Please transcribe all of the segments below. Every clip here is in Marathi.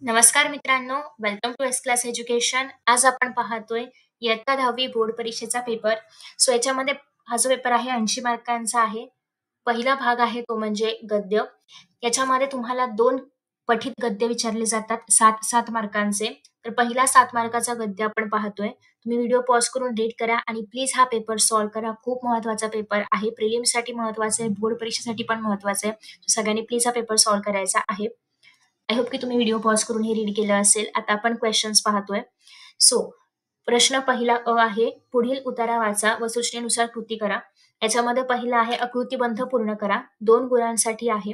नमस्कार मित्रांनो, welcome to S class education. आज आपण पाहतोय इयत्ता 10वी बोर्ड परीक्षेचा पेपर. याच्यामध्ये हा जो पेपर आहे 80 मार्कांचा आहे. पहिला भाग आहे तो म्हणजे गद्य. याच्यामध्ये तुम्हाला 2 पठित गद्य विचारले जातात 7-7 मार्कांचे. तर पहिला 7 मार्काचा गद्य आपण पाहतोय. तुम्ही व्हिडिओ पॉज करून रीड करा आणि प्लीज हा पेपर सॉल्व्ह करा. खूप महत्त्वाचा पेपर आहे. प्रिलिम्ससाठी महत्त्वाचा आहे, बोर्ड परीक्षेसाठी पण महत्त्वाचा आहे. सगळ्यांनी प्लीज हा पेपर सॉल्व्ह करायचा आहे. आय होप की तुम्ही व्हिडिओ पॉज करून हे रीड केलं असेल. आता आपण क्वेश्चन्स पाहतोय. सो प्रश्न पहिला आहे, पुढील उतारा वाचा व सूचनेनुसार कृती करा. याच्यामध्ये पहिला आहे आकृतिबंध पूर्ण करा. 2 गुणांसाठी आहे.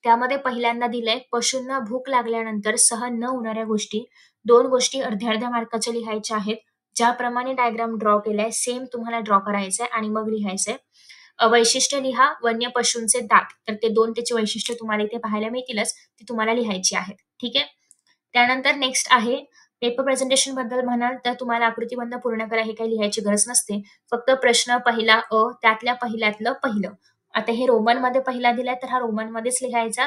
त्यामध्ये पहिल्यांदा दिलंय पशूंना भूक लागल्यानंतर सहन न होणाऱ्या गोष्टी. 2 गोष्टी अर्ध्या-अर्ध्या मार्काच्या लिहायच्या आहेत. ज्याप्रमाणे डायग्राम ड्रॉ केलाय सेम तुम्हाला ड्रॉ करायचंय आणि मग लिहायचंय. वैशिष्ट्य लिहा वन्य पशूंचे दात. तर ते 2 त्याची वैशिष्ट्य तुम्हाला इथे पाहायला मिळतीलच. ती तुम्हाला लिहायची आहेत. ठीक आहे. त्यानंतर नेक्स्ट आहे पेपर प्रेझेंटेशन बद्दल म्हणाल तर तुम्हाला आकृतिबंध पूर्ण करा हे काही लिहायची गरज नसते. फक्त प्रश्न पहिला त्यातल्या पहिल्यातलं पहिलं. आता हे रोमनमध्ये पहिला दिलाय तर हा रोमनमध्येच लिहायचा.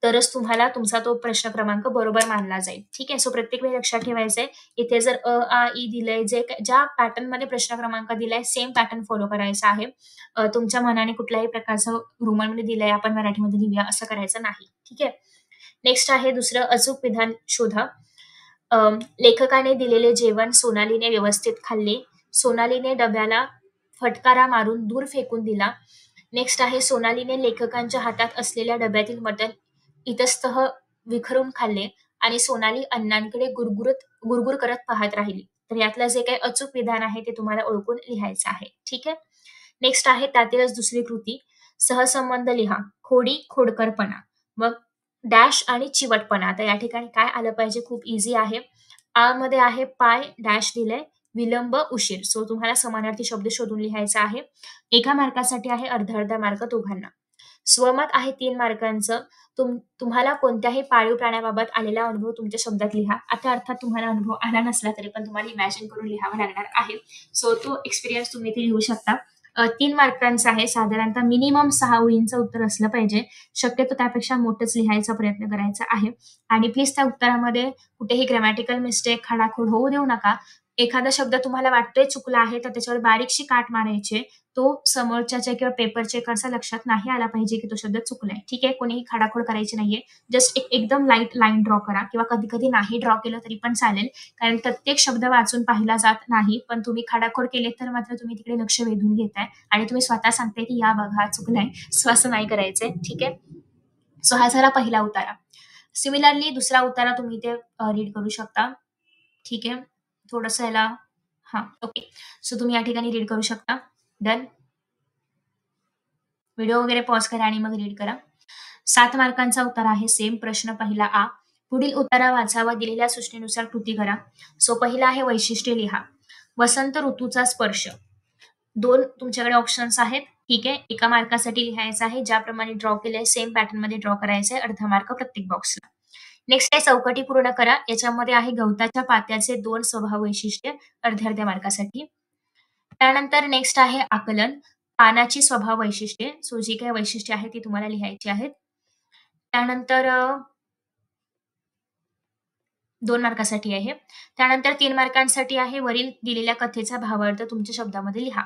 तरच तुम्हाला तुमचा तो प्रश्न क्रमांक बरोबर मानला जाईल. ठीक आहे. सो प्रत्येक वेळी लक्षात ठेवायचंय. इथे जर आ, ई दिलंय, ज्या पॅटर्नमध्ये प्रश्न क्रमांक दिलाय सेम पॅटर्न फॉलो करायचा आहे. तुमच्या मनाने कुठल्याही प्रकारचं रोमनमध्ये दिलंय आपण मराठीमध्ये लिहूया असं करायचं नाही. ठीक आहे. नेक्स्ट आहे दुसरं अचूक विधान शोधा. लेखकाने दिलेले जेवण सोनालीने व्यवस्थित खाल्ले. सोनालीने डब्याला फटकारा मारून दूर फेकून दिला. नेक्स्ट आहे सोनालीने लेखकांच्या हातात असलेल्या डब्यातील मटण इतस्ततः विखरून खाल्ले आणि सोनाली अण्णांकडे गुरगुर करत पाहत राहिली. तर यातलं जे काही अचूक विधान आहे ते तुम्हाला ओळखून लिहायचं आहे. ठीक आहे. नेक्स्ट आहे त्यातीलच दुसरी कृती, सहसंबंध लिहा. खोडी, खोडकरपणा, मग डॅश आणि चिवटपणा. तर या ठिकाणी काय आलं पाहिजे, खूप इझी आहे. आ मध्ये आहे पाय, डॅश दिलंय, विलंब, उशीर. सो तुम्हाला समानार्थी शब्द शोधून लिहायचा आहे. 1 मार्कासाठी आहे, अर्धा मार्क दोघांना. स्वमत आहे 3 मार्कांचं. तुम्हाला कोणत्याही पाळीव प्राण्याबाबत आलेला अनुभव तुमच्या शब्दात लिहा. आता अर्थात तुम्हाला अनुभव आला नसला तरी पण तुम्हाला इमॅजिन करून लिहावा लागणार आहे. सो तो एक्सपिरियन्स तुम्ही इथे लिहू शकता. 3 मार्कांचा आहे. साधारणतः मिनिमम 6 ओळींचं उत्तर असलं पाहिजे. शक्यतो त्यापेक्षा मोठंच लिहायचा प्रयत्न करायचा आहे. आणि प्लीज त्या उत्तरामध्ये कुठेही ग्रॅमॅटिकल मिस्टेक, खाडाखोड होऊ देऊ नका. एखादा शब्द तुम्हाला वाटतोय चुकला आहे तर त्याच्यावर बारीकशी काट मारायची. तो समोरच्याच्या किंवा पेपर चेकरच्या लक्षात नाही आला पाहिजे की तो शब्द चुकलाय. ठीक आहे. कोणीही खाडाखोड करायची नाहीये. जस्ट एकदम लाईट लाईन ड्रॉ करा किंवा कधी कधी नाही ड्रॉ केलं तरी पण चालेल. कारण प्रत्येक शब्द वाचून पाहिला जात नाही. पण तुम्ही खाडाखोड केले तर मात्र तुम्ही तिकडे लक्ष वेधून घेताय आणि तुम्ही स्वतः सांगताय की या बघा चुकलाय. सो असं नाही करायचंय. ठीक आहे. सो हा झाला पहिला उतारा. सिमिलरली दुसरा उतारा तुम्ही इथे रीड करू शकता. ठीक आहे. थोडंसं याला ओके. सो तुम्ही या ठिकाणी रीड करू शकता. डन. व्हिडिओ वगैरे पॉज करा आणि मग रीड करा. 7 मार्कांचा उत्तर आहे. सेम प्रश्न पहिला आ. पुढील उतारा वाचा व दिलेल्या सूचनेनुसार कृती करा. सो पहिला आहे वैशिष्ट्ये लिहा. वसंत ऋतूचा स्पर्श. 2 तुमच्याकडे ऑप्शन्स आहेत. ठीक आहे. 1 मार्कासाठी लिहायचं आहे. ज्याप्रमाणे ड्रॉ केलंय सेम पॅटर्न मध्ये ड्रॉ करायचं आहे. अर्धा मार्क प्रत्येक बॉक्सला. नेक्स्ट आहे चौकटी पूर्ण करा. याच्यामध्ये आहे गवताच्या पात्याचे 2 स्वभाव वैशिष्ट्य, अर्ध्या मार्कासाठी. त्यानंतर नेक्स्ट आहे आकलन. पानाची स्वभाव वैशिष्ट्ये. सो जी काही वैशिष्ट्ये आहेत ती तुम्हाला लिहायची आहेत. त्यानंतर 2 मार्कासाठी आहे. त्यानंतर 3 मार्कांसाठी आहे वरील दिलेल्या कथेचा भावार्थ तुमच्या शब्दामध्ये लिहा.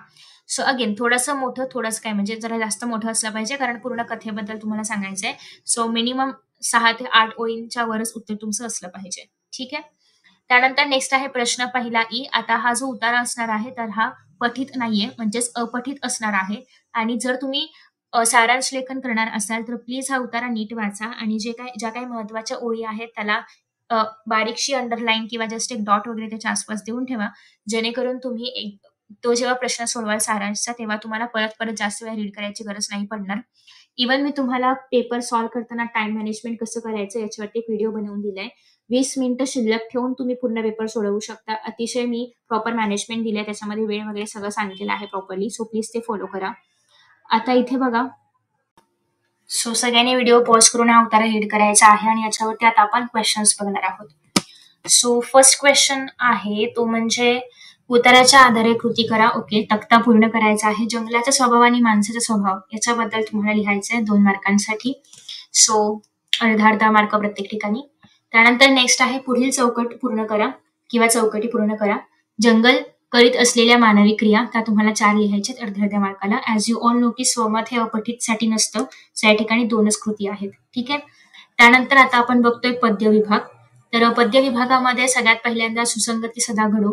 सो अगेन थोडंसं मोठं, थोडंसं काय म्हणजे जरा जास्त मोठं असलं पाहिजे कारण पूर्ण कथेबद्दल तुम्हाला सांगायचंय. सो मिनिमम 6 ते 8 ओळींच्या वरच उत्तर तुमचं असलं पाहिजे. ठीक आहे. त्यानंतर नेक्स्ट आहे प्रश्न पहिला ई. आता हा जो उतारा असणार आहे तर हा पठित नाहीये, म्हणजेच अपठित असणार आहे. आणि जर तुम्ही सारांश लेखन करणार असाल तर प्लीज हा उतारा नीट वाचा आणि ज्या काही महत्वाच्या ओळी आहेत त्याला बारीकशी अंडरलाईन किंवा जस्ट एक डॉट वगैरे त्याच्या आसपास देऊन ठेवा. जेणेकरून तुम्ही तो जेव्हा प्रश्न सोडवाल सारांशचा तेव्हा तुम्हाला परत जास्त वेळा रीड करायची गरज नाही पडणार. इव्हन मी तुम्हाला पेपर सॉल्व्ह करताना टाइम मॅनेजमेंट कसं करायचं याच्यावरती एक व्हिडिओ बनवून दिलाय. 20 मिनिटं शिल्लक ठेवून तुम्ही पूर्ण पेपर सोडवू शकता. अतिशय मी प्रॉपर मॅनेजमेंट दिलंय. त्याच्यामध्ये वेळ वगैरे सगळं सांगितलेलं आहे प्रॉपरली. सो प्लीज ते फॉलो करा. आता इथे बघा. सो सगळ्यांनी व्हिडिओ पॉज करून हा उतारा रीड करायचा आहे आणि याच्यावरती आता आपण क्वेश्चन्स बघणार आहोत. सो फर्स्ट क्वेश्चन आहे तो म्हणजे उताराच्या आधारे कृती करा. ओके. तक्ता पूर्ण करायचा आहे. जंगलाचा स्वभाव आणि माणसाचा स्वभाव याच्याबद्दल तुम्हाला लिहायचं आहे 2 मार्कांसाठी. सो अर्धा मार्क प्रत्येक ठिकाणी. त्यानंतर नेक्स्ट आहे पुढील चौकट पूर्ण करा किंवा चौकटी पूर्ण करा. जंगल करीत असलेल्या मानवी क्रिया, त्या तुम्हाला 4 लिहायच्यात अर्ध्या मार्काला. ॲज यू ऑल नो की स्वमत हे अपठितसाठी नसतं, सो या ठिकाणी 2च कृती आहेत. ठीक आहे. त्यानंतर आता आपण बघतोय पद्य विभाग. तर पद्य विभागामध्ये सगळ्यात पहिल्यांदा सुसंगती सदा घडो,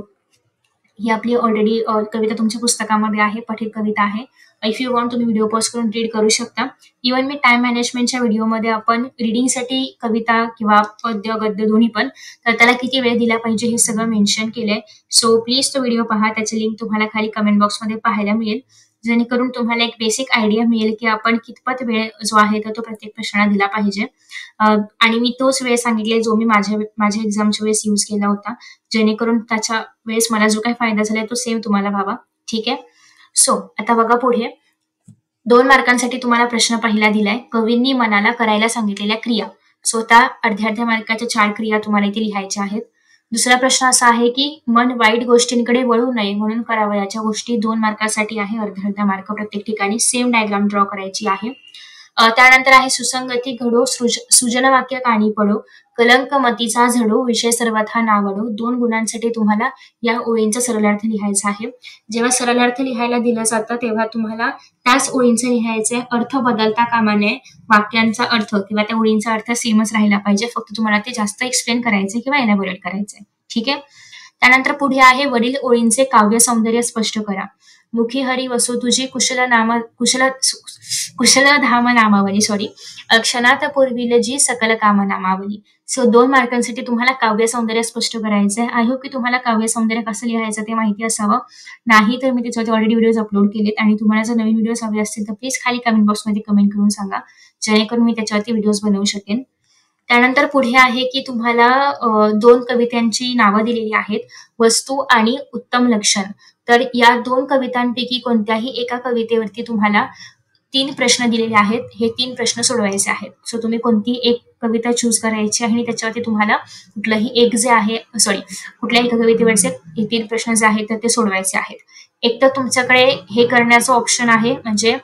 ही आपली ऑलरेडी कविता तुमच्या पुस्तकामध्ये आहे, पठित कविता आहे. इफ यू वॉन्ट तुम्ही व्हिडिओ पॉज करून रीड करू शकता. इव्हन मी टाइम मॅनेजमेंटच्या व्हिडिओमध्ये आपण रिडिंगसाठी कविता किंवा पद्य गद्य दोन्ही पण, तर त्याला किती वेळ दिला पाहिजे हे सगळं मेन्शन केलंय. सो प्लीज तो व्हिडिओ पहा, त्याची लिंक तुम्हाला खाली कमेंट बॉक्समध्ये पाहायला मिळेल, जेणेकरून तुम्हाला एक बेसिक आयडिया मिळेल की आपण कितपत वेळ जो आहे तर तो प्रत्येक प्रश्नाला दिला पाहिजे. आणि मी तोच वेळ सांगितले जो मी माझ्या एक्झामच्या वेळेस यूज केला होता, जेणेकरून त्याच्या वेळेस मला जो काही फायदा झाला तो सेम तुम्हाला व्हावा. ठीक आहे. सो आता बघा पुढे 2 मार्कांसाठी तुम्हाला प्रश्न पहिला दिलाय, कवींनी मनाला करायला सांगितलेल्या क्रिया. सो त्या अर्ध्या मार्काच्या 4 क्रिया तुम्हाला इथे लिहायच्या आहेत. दुसरा प्रश्न असा आहे की मन वाईट गोष्टींकडे वळू नये म्हणून करावयाच्या गोष्टी 2 मार्कासाठी आहे, अर्धा मार्क प्रत्येक ठिकाणी. सेम डायग्राम ड्रॉ करायची आहे. त्यानंतर आहे सुसंगती घडो, सुजन वाक्य कानी पडो, कलंक मतीचा झडो, विषय सर्वथा नावडो. 2 गुणांसाठी तुम्हाला या ओळींचा सरलार्थ लिहायचा आहे. जेव्हा सरलार्थ लिहायला दिलं जातं तेव्हा तुम्हाला त्याच ओळींचा लिहायचे, अर्थ बदलता कामा नये. वाक्यांचा अर्थ किंवा त्या ओळींचा अर्थ सेमच राहिला पाहिजे, फक्त तुम्हाला ते जास्त एक्सप्लेन करायचे किंवा एलॅबोरेट करायचे. ठीक आहे. त्यानंतर पुढे आहे वरील ओळींचे काव्य सौंदर्य स्पष्ट करा. मुखी हरी वसो तुझी कुशल धाम नामावली, क्षणात पूर्वील जी सकल काम नामावली. सो 2 मार्कांसाठी तुम्हाला काव्य सौंदर्य स्पष्ट करायचंय. आय होप की तुम्हाला काव्य सौंदर्य कसं लिहायचं ते माहिती असावं. नाही तर मी त्याच्यावरती ऑलरेडी व्हिडिओज अपलोड केलेत, आणि तुम्हाला जर नवीन व्हिडिओज हवे असतील तर प्लीज खाली कमेंट बॉक्समध्ये कमेंट करून सांगा, जेणेकरून मी त्याच्यावरती व्हिडिओज बनवू शकेन. त्यानंतर पुढे आहे की तुम्हाला 2 कवितांची नावं दिलेली आहेत, वस्तू आणि उत्तम लक्षण. तर या 2 कवितांपैकी कोणत्याही एका कवितेवरती तुम्हाला 3 प्रश्न दिलेले आहेत. हे 3 प्रश्न सोडवायचे आहेत. सो तुम्ही कोणती एक कविता चूज करायची आणि त्याच्यावरती तुम्हाला कुठल्याही कुठल्याही एका कवितेवरचे हे 3 प्रश्न जे आहेत तर ते सोडवायचे आहेत. एक तर तुमच्याकडे हे करण्याचं ऑप्शन आहे, म्हणजे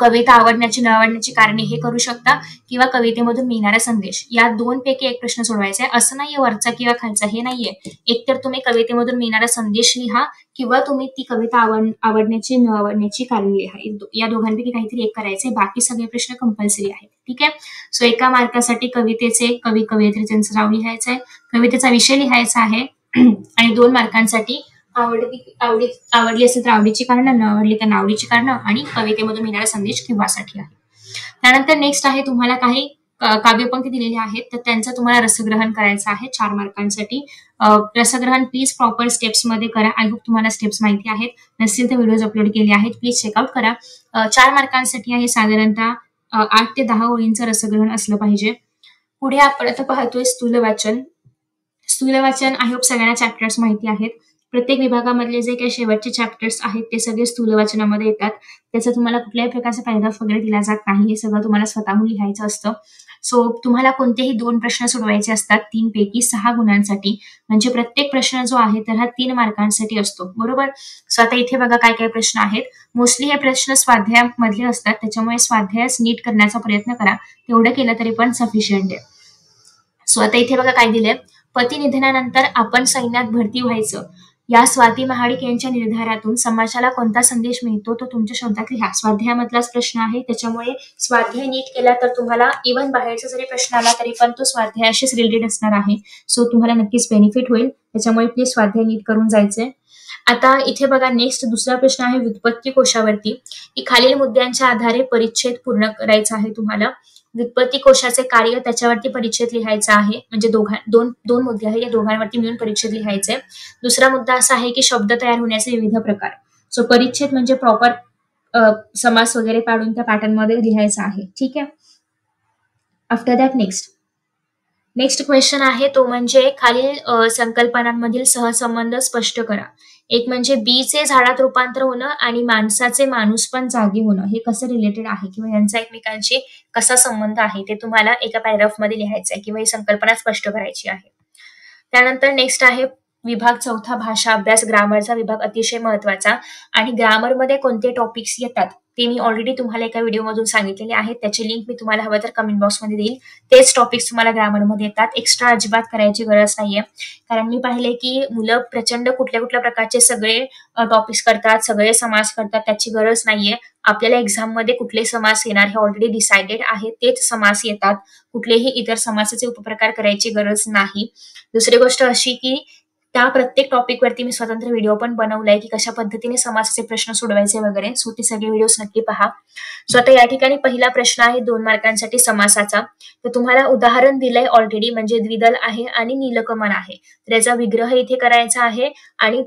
कविता आवडण्याची न आवडण्याची कारणे हे करू शकता, किंवा कवितेमधून मिळणारा संदेश. या 2 पैकी एक प्रश्न सोडवायचा आहे. असं नाहीये वरचा किंवा खालचा, हे नाहीये. एकतर तुम्ही कवितेमधून मिळणारा संदेश लिहा, किंवा तुम्ही ती कविता आवडण्याची न आवडण्याची कारण लिहा. या दोघांपैकी काहीतरी एक करायचंय. बाकी सगळे प्रश्न कंपल्सरी आहेत. ठीक आहे. सो एका मार्कासाठी कवितेचे कवी कवयित्रीचं नाव लिहायचंय, कवितेचा विषय लिहायचा आहे, आणि 2 मार्कांसाठी आवडली असेल तर आवडीची कारण, न आवडली तर आवडीची कारण, आणि कवितेमधून मिळणारा संदेश किंवासाठी आहे. त्यानंतर नेक्स्ट आहे तुम्हाला काही काव्यपंक्ती दिलेल्या आहेत, तर त्यांचं तुम्हाला रसग्रहण करायचं आहे 4 मार्कांसाठी. रसग्रहण प्लीज प्रॉपर स्टेप्स मध्ये करा. आय होप तुम्हाला स्टेप्स माहिती आहेत, नसतील तर व्हिडिओज अपलोड केले आहेत, प्लीज चेकआउट करा. 4 मार्कांसाठी आहे, साधारणतः 8 ते 10 ओळींचं रसग्रहण असलं पाहिजे. पुढे आपण आता पाहतोय स्थूल वाचन. आय होप सगळ्यांना चॅप्टर्स माहिती आहेत. प्रत्येक विभागामधले जे काही शेवटचे चॅप्टर्स आहेत ते सगळे स्थूल वाचनामध्ये येतात. त्याचा तुम्हाला कुठल्याही प्रकारचा फायदा वगैरे दिला जात नाही, हे सगळं तुम्हाला स्वतःहून लिहायचं असतं. सो तुम्हाला कोणतेही 2 प्रश्न सोडवायचे असतात 3 पैकी 6 गुणांसाठी, म्हणजे प्रत्येक प्रश्न जो आहे तर हा 3 मार्कांसाठी असतो, बरोबर. सो आता इथे बघा काय काय प्रश्न आहेत. मोस्टली हे प्रश्न स्वाध्यायामधले असतात, त्याच्यामुळे स्वाध्यायास नीट करण्याचा प्रयत्न करा, तेवढं केलं तरी पण सफिशियंट आहे. सो आता इथे बघा काय दिलंय, पती निधनानंतर आपण सैन्यात भरती व्हायचं, या स्वाती महाडिक यांच्या निर्धारातून समाजाला कोणता संदेश मिळतो तो तुमच्या शब्दात लिहा. स्वाध्यायामधलाच प्रश्न आहे, त्याच्यामुळे स्वाध्याय नीट केला तर तुम्हाला इव्हन बाहेरचा जरी प्रश्न आला तरी पण तो स्वाध्यायाशीच रिलेटेड असणार आहे. सो तुम्हाला नक्कीच बेनिफिट होईल, त्याच्यामुळे प्लीज स्वाध्याय नीट करून जायचंय. आता इथे बघा नेक्स्ट दुसरा प्रश्न आहे व्युत्पत्ती कोशावरती, की खालील मुद्द्यांच्या आधारे परिच्छेद पूर्ण करायचा आहे तुम्हाला. व्युत्पत्ती कोशाचे कार्य, त्याच्यावरती परिच्छेद लिहायचा आहे, म्हणजे दोन मुद्दे आहेत, या दोघांवरती मिळून परिच्छेद लिहायचे. दुसरा मुद्दा असा आहे की शब्द तयार होण्याचे विविध प्रकार. सो परिच्छेद म्हणजे प्रॉपर समास वगैरे पाडून त्या पॅटर्न मध्ये लिहायचा आहे. ठीक आहे. आफ्टर दॅट नेक्स्ट क्वेश्चन आहे तो म्हणजे खालील संकल्पनांमधील सहसंबंध स्पष्ट करा. एक म्हणजे बीचे झाडात रूपांतर होणं आणि माणसाचे माणूसपण जागी होणं, हे कसं रिलेटेड आहे किंवा यांचा एकमेकांशी कसा संबंध आहे ते तुम्हाला एका पॅराग्राफ मध्ये लिहायचं आहे किंवा ही संकल्पना स्पष्ट करायची आहे. त्यानंतर नेक्स्ट आहे विभाग 4 भाषा अभ्यास, ग्रामरचा विभाग अतिशय महत्वाचा, आणि ग्रामरमध्ये कोणते टॉपिक्स येतात ते मी ऑलरेडी तुम्हाला एका व्हिडिओमधून सांगितलेले आहेत. त्याची लिंक मी तुम्हाला हवं तर कमेंट बॉक्समध्ये देईल. तेच टॉपिक्स तुम्हाला ग्रामरमध्ये येतात. एक्स्ट्रा अजिबात करायची गरज नाहीये. कारण मी पाहिले की मुलं प्रचंड कुठल्या प्रकारचे सगळे टॉपिक्स करतात, सगळे समास करतात. त्याची गरज नाहीये. आपल्याला एक्झाममध्ये कुठले समास येणार हे ऑलरेडी डिसाइडेड आहे. तेच समास येतात. कुठलेही इतर समासाचे उपप्रकार करायची गरज नाही. दुसरी गोष्ट अशी की त्या प्रत्येक टॉपिक वरती मी स्वतंत्र व्हिडिओ पण बनवलाय की कशा पद्धतीने समासाचे प्रश्न सोडवायचे वगैरे. सो ते सगळे व्हिडिओज नक्की पहा. सो आता या ठिकाणी पहिला प्रश्न आहे 2 मार्कांसाठी समासाचा. तर तुम्हाला उदाहरण दिलंय ऑलरेडी, म्हणजे द्विदल आहे आणि नीलकमल आहे. तर याचा विग्रह इथे करायचा आहे आणि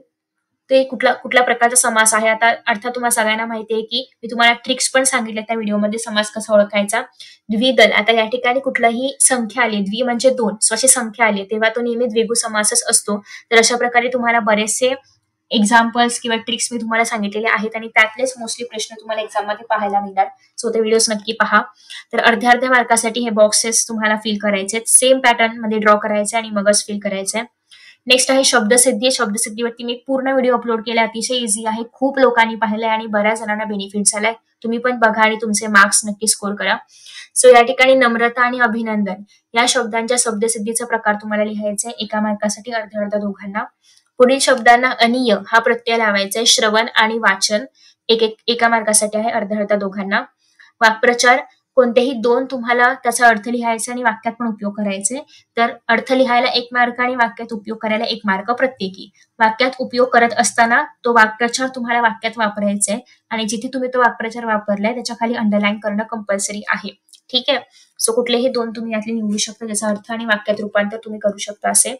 ते कुठल्या प्रकारचा समास आहे. आता अर्थात तुम्हाला सगळ्यांना माहिती आहे की मी तुम्हाला ट्रिक्स पण सांगितल्या त्या व्हिडिओमध्ये समास कसा ओळखायचा. द्विदल, आता या ठिकाणी कुठलाही संख्या आली, द्वि म्हणजे 2, सो अशी संख्या आली तेव्हा तो नेहमी द्विगु समासच असतो. तर अशा प्रकारे तुम्हाला बरेचसे एक्झाम्पल्स किंवा ट्रिक्स मी तुम्हाला सांगितलेले आहेत आणि त्यातलेच मोस्टली प्रश्न तुम्हाला एक्झाम मध्ये पाहायला मिळणार. सो ते व्हिडिओज नक्की पहा. तर अर्ध्या मार्कासाठी हे बॉक्सेस तुम्हाला फिल करायचे, सेम पॅटर्न मध्ये ड्रॉ करायचे आणि मगच फिल करायचे. नेक्स्ट आहे शब्दसिद्धी. शब्दसिद्धीवरती मी पूर्ण व्हिडिओ अपलोड केला, अतिशय इझी आहे, खूप लोकांनी पाहिलंय आणि बऱ्याच जणांना बेनिफिट झालाय. तुम्ही पण बघा आणि तुमचे मार्क्स नक्की स्कोर करा. सो या ठिकाणी नम्रता आणि अभिनंदन या शब्दांच्या शब्दसिद्धीचा प्रकार तुम्हाला लिहायचा आहे. एका मार्कासाठी अर्धा दोघांना. पुढील शब्दांना अनिय हा प्रत्यय लावायचा आहे. श्रवण आणि वाचन एका मार्कासाठी आहे, अर्धा दोघांना. वाक्प्रचार, कोणतेही 2 तुम्हाला त्याचा अर्थ लिहायचा आणि वाक्यात पण उपयोग करायचे. तर अर्थ लिहायला 1 मार्क आणि वाक्यात उपयोग करायला 1 मार्क प्रत्येकी. वाक्यात उपयोग करत असताना तो वाक्प्रचार तुम्हाला वाक्यात वापरायचा आहे आणि जिथे तुम्ही तो वाक्प्रचार वापरलाय त्याच्या खाली अंडरलाईन करणं कंपल्सरी आहे. ठीक आहे. सो कुठलेही 2 तुम्ही यातले निवडू शकता, ज्याचा अर्थ आणि वाक्यात रूपांतर तुम्ही करू शकता असे.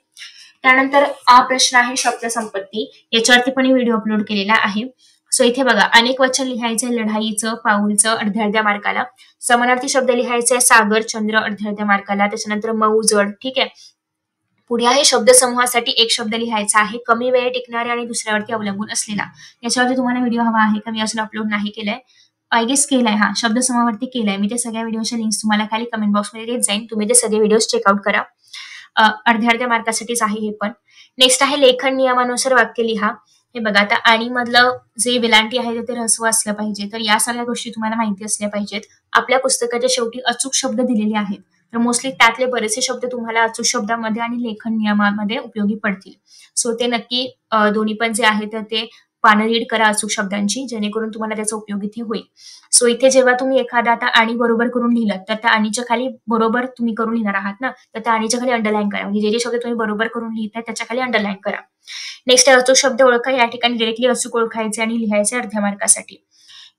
त्यानंतर हा प्रश्न आहे शब्द संपत्ती. याच्यावरती पण व्हिडिओ अपलोड केलेला आहे. सो इथे बघा, अनेक वचन लिहायचे, लढाईचं, पाऊलचं अर्ध्या मार्काला. समानार्थी शब्द लिहायचे, सागर, चंद्र अर्ध्या मार्काला. त्याच्यानंतर मऊ, जड. ठीक आहे. पुढे आहे शब्दसमूहासाठी एक शब्द लिहायचा आहे, कमी वेळ टिकणारे आणि दुसऱ्यावरती अवलंबून असलेला. याच्यावरती तुम्हाला व्हिडिओ हवा आहे का? मी अजून अपलोड नाही केलाय, आय गेस केलाय. हा शब्दसमूहावरती केलाय मी. ते सगळ्या व्हिडिओच्या लिंक्स तुम्हाला खाली कमेंट बॉक्समध्ये देत जाईन. तुम्ही ते सगळे व्हिडिओ चेकआउट करा. अर्ध्या मार्कासाठीच आहे हे पण. नेक्स्ट आहे लेखन नियमानुसार वाक्य लिहा. हे बघा, आता आणि मधलं जे वेलांटी आहे ते ऱ्हस्व असलं पाहिजे. तर या सगळ्या गोष्टी तुम्हाला माहिती असल्या पाहिजेत. आपल्या पुस्तकाच्या शेवटी अचूक शब्द दिलेले आहेत. तर मोस्टली त्यातले बरेचसे शब्द तुम्हाला अचूक शब्दामध्ये आणि लेखन नियमामध्ये उपयोगी पडतील. सो ते नक्की दोन्ही पण जे आहे तर ते पानं रीड करा अचूक शब्दांची, जेणेकरून तुम्हाला त्याचा उपयोग इथे होईल. सो इथे जेव्हा तुम्ही एखादा आता आणि बरोबर करून लिहिलं तर त्या आणीच्या खाली बरोबर तुम्ही करून लिहिणार आहात ना, तर त्या आणीच्या खाली अंडरलाईन करा. म्हणजे जे शब्द तुम्ही बरोबर करून लिहिताय त्याच्या खाली अंडरलाईन करा. नेक्स्ट अचूक शब्द ओळखा. या ठिकाणी डायरेक्टली अचूक ओळखायचे आणि लिहायचे अर्ध्या मार्कासाठी.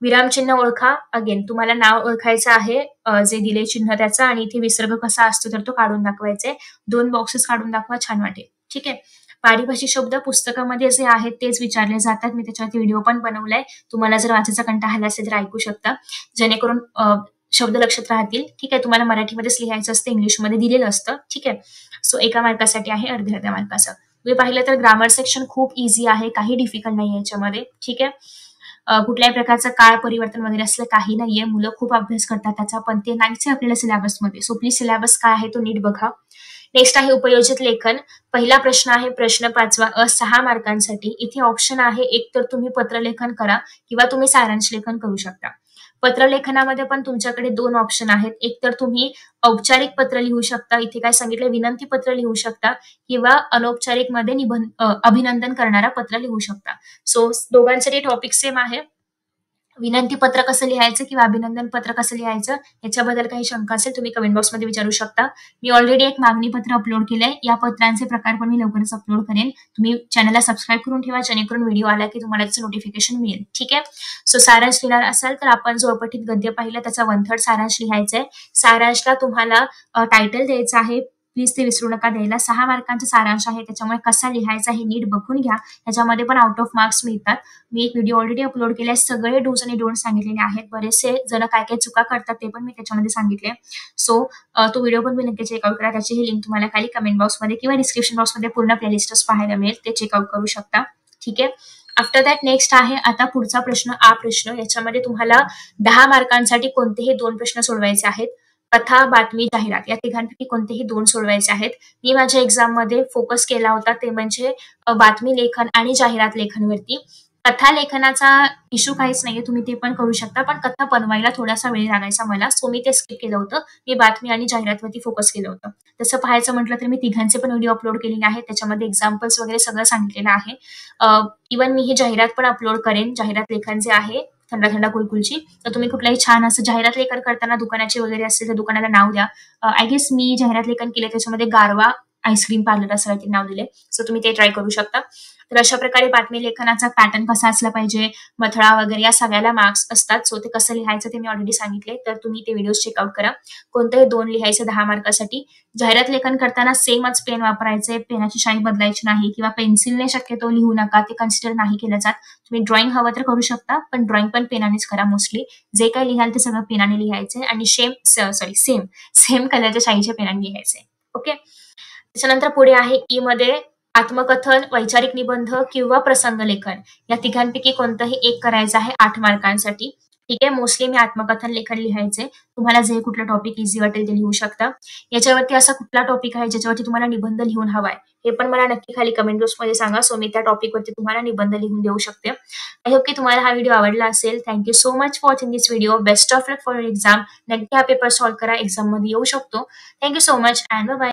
विरामचिन्ह ओळखा. अगेन तुम्हाला नाव ओळखायचं आहे जे दिले चिन्ह त्याचा, आणि इथे विसर्ग कसा असतो तर तो काढून दाखवायचे. 2 बॉक्सेस काढून दाखवा, छान वाटेल. ठीक आहे. पारिभाषिक शब्द पुस्तकामध्ये जे आहेत तेच विचारले जातात. मी त्याच्यावरती व्हिडिओ पण बनवलाय. तुम्हाला जर वाचायचा कंटाळा आला असेल तर ऐकू शकता, जेणेकरून शब्द लक्षात राहतील. ठीक आहे. तुम्हाला मराठीमध्येच लिहायचं असतं, इंग्लिशमध्ये दिलेलं असतं. ठीक आहे. सो एका मार्कासाठी आहे, अर्ध्या मार्काचं. तुम्ही पाहिलं तर ग्रामर सेक्शन खूप इझी आहे, काही डिफिकल्ट नाही याच्यामध्ये. ठीक आहे. कुठल्याही प्रकारचं काळ परिवर्तन वगैरे असलं काही नाहीये. मुलं खूप अभ्यास करतात त्याचा, पण ते नाहीच आहे आपल्याला सिलेबसमध्ये. सो प्लीज सिलेबस काय आहे तो नीट बघा. नेक्स्ट आहे उपयोजित लेखन. पहिला प्रश्न आहे प्रश्न 5वा 6 मार्कांसाठी. इथे ऑप्शन आहे, एक तर तुम्ही पत्रलेखन करा किंवा तुम्ही सारांश लेखन करू शकता. पत्रलेखनामध्ये पण तुमच्याकडे 2 ऑप्शन आहेत. एक तर तुम्ही औपचारिक पत्र लिहू शकता, इथे काय सांगितलं विनंती पत्र लिहू शकता, किंवा अनौपचारिक मध्ये अभिनंदन करणारा पत्र लिहू शकता. सो दोघांसाठी टॉपिक सेम आहे. विनंती पत्र कसं लिहायचं किंवा अभिनंदन पत्र कसं लिहायचं याच्याबद्दल काही शंका असेल तुम्ही कमेंट बॉक्समध्ये विचारू शकता. मी ऑलरेडी एक मागणी पत्र अपलोड केलंय. या पत्रांचे प्रकार पण मी लवकरच अपलोड करेन. तुम्ही चॅनलला सबस्क्राईब करून ठेवा, जेणेकरून व्हिडिओ आला की तुम्हाला त्याचं नोटिफिकेशन मिळेल. ठीक आहे. सो सारांश लिहिणार असाल तर आपण जो अपठित गद्य पाहिलं त्याचा 1/3 सारांश लिहायचा आहे. सारांशला तुम्हाला टायटल द्यायचं आहे, प्लीज ते विसरू नका द्यायला. 6 मार्कांचा सारांश आहे, त्याच्यामुळे कसा लिहायचा हे नीट बघून घ्या. त्याच्यामध्ये पण आउट ऑफ मार्क्स मिळतात. मी एक व्हिडिओ ऑलरेडी अपलोड केलाय, सगळे डूज आणि डोंट सांगितलेले आहेत. बरेचसे जण काय चुका करतात ते पण मी त्याच्यामध्ये सांगितले. सो तो व्हिडिओ पण मी नक्की चेकआउट करा. त्याची ही लिंक तुम्हाला खाली कमेंट बॉक्समध्ये किंवा डिस्क्रिप्शन बॉक्समध्ये पूर्ण प्लेलिस्टच पाहायला मिळेल, ते चेकआउट करू शकता. ठीक आहे. आफ्टर दॅट नेक्स्ट आहे आता पुढचा प्रश्न प्रश्न. याच्यामध्ये तुम्हाला 10 मार्कांसाठी कोणतेही 2 प्रश्न सोडवायचे आहेत. कथा, बातमी, जाहिरात या तिघांपैकी कोणतेही 2 सोडवायचे आहेत. मी माझ्या एक्झाम मध्ये फोकस केला होता ते म्हणजे बातमी लेखन आणि जाहिरात लेखनवरती. कथा लेखनाचा इश्यू काहीच नाहीये. तुम्ही ते पण करू शकता. पण कथा बनवायला थोडासा वेळ लागायचा मला. सो मी ते स्किप केलं होतं. मी बातमी आणि जाहिरातवरती फोकस केलं होतं. तसं पाहायचं म्हटलं तर मी तिघांचे पण व्हिडिओ अपलोड केलेले आहेत. त्याच्यामध्ये एक्झाम्पल्स वगैरे सगळं सांगितलेलं आहे. इव्हन मी ही जाहिरात पण अपलोड करेन. जाहिरात लेखन जे आहे थंडा थंडा कुलकुलची. तर तुम्ही कुठलाही छान असं जाहिरात लेखन करताना दुकानाचे वगैरे असेल तर दुकानाला नाव द्या. आय गेस मी जाहिरात लेखन केले त्याच्यामध्ये गारवा आईस्क्रीम पार्लर असं काहीतरी नाव दिले. सो तुम्ही ते ट्राय करू शकता. तर अशा प्रकारे बातमी लेखनाचा पॅटर्न कसा असला पाहिजे, मथळा वगैरे या सगळ्याला मार्क्स असतात. सो ते कसं लिहायचं ते मी ऑलरेडी सांगितले. तर तुम्ही ते व्हिडिओ चेकआउट करा. कोणतेही 2 लिहायचे 10 मार्कासाठी. जाहिरात लेखन करताना सेमच पेन वापरायचे, पेनाची शाई बदलायची नाही किंवा पेन्सिलने शक्यतो लिहू नका. ते कन्सिडर नाही केलं जात. तुम्ही ड्रॉइंग हवं तर करू शकता, पण ड्रॉइंग पण पेनानेच करा मोस्टली. जे काही लिहाल ते सगळं पेनाने लिहायचंय आणि सेम कलरच्या शाईच्या पेनाने लिहायचंय. ओके. त्याच्यानंतर पुढे आहे ई मध्ये आत्मकथन, वैचारिक निबंध किंवा प्रसंग लेखन. या तिघांपैकी कोणतंही एक करायचं आहे 8 मार्कांसाठी. ठीक आहे. मोस्टली मी आत्मकथन लेखन लिहायचे. तुम्हाला जे कुठलं टॉपिक इझी वाटेल ते लिहू शकता. याच्यावरती असा कुठला टॉपिक आहे ज्याच्यावरती तुम्हाला निबंध लिहून हवाय हे पण मला नक्की खाली कमेंट बॉक्समध्ये सांगा. सो मी त्या टॉपिकवरती तुम्हाला निबंध लिहून देऊ शकते. आय होप की तुम्हाला हा व्हिडिओ आवडला असेल. Thank you so much for watching this video. Best of luck for your exam. नक्की हा पेपर सॉल्व्ह करा. एक्झाममध्ये येऊ शकतो. Thank you so much and bye.